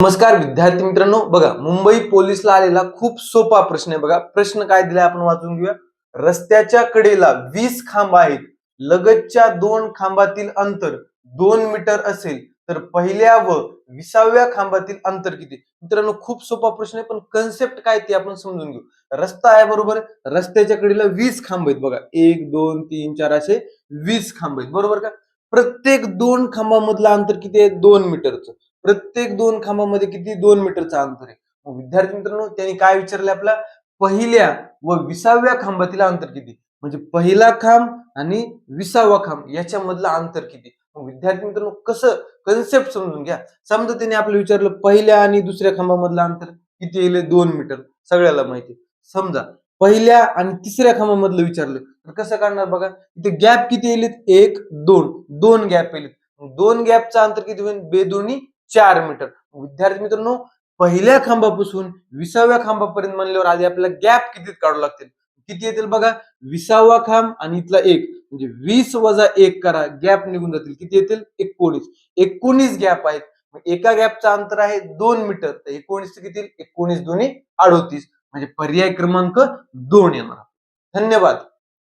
नमस्कार विद्यार्थी मित्रांनो, बघा मुंबई पोलीसला आलेला खूप सोपा प्रश्न आहे. बघा प्रश्न काय दिलाय आपण वाचून घेऊया. रस्त्याच्या कडेला 20 खांब आहेत, लगतच्या 2 खांबातील अंतर 2 मीटर असेल तर पहिल्या व 20व्या खांबातील अंतर किती? मित्रांनो खूप सोपा प्रश्न आहे, पण कन्सेप्ट काय ते आपण समजून घेऊ. रस्ता आहे बरोबर, रस्त्याच्या कडेला 20 खांब आहेत. बघा 1 2 3 4 असे 20 खांब आहेत बरोबर का. प्रत्येक 2 खांबामधलं अंतर किती आहे? 2 मीटरचं. प्रत्येक 2 खांबामध्ये किती? 2 मीटरचं अंतर आहे. मग विद्यार्थी मित्रांनो त्यांनी काय विचारले आपला? पहिल्या व 20व्या खांबातील अंतर किती? म्हणजे पहिला खांब आणि 20वा खांब याच्यामधलं अंतर किती? मग विद्यार्थी मित्रांनो कसं कन्सेप्ट समजून घ्या. समजा त्यांनी आपलं विचारलं पहिल्या आणि दुसऱ्या खांबामधलं अंतर किती येईल? 2 मीटर. सगळ्याला माहिती. समजा पहिल्या आणि तिसऱ्या खांबामधलं विचारलं तर कसं करणार बघा. इथे गॅप किती येईल? 1 2 2 गॅप येईल. 2 गॅपचं अंतर किती होईल? बेदोन्ही 4 मीटर. विद्यार्थी मित्रांनो पहिल्या खांबापासून 20व्या खांबापर्यंत म्हणल्यावर आधी आपल्याला गॅप किती काढावं लागतील? किती येतील बघा. 20वा खांब आणि इथला 1 म्हणजे 20 वजा 1 करा, गॅप निघून जातील. किती येतील? 19. 19 गॅप आहेत. एका गॅपचं अंतर आहे 2 मीटर. तर 19 किती? 19 दोन्ही 38. म्हणजे पर्याय क्रमांक 2 येणार. धन्यवाद.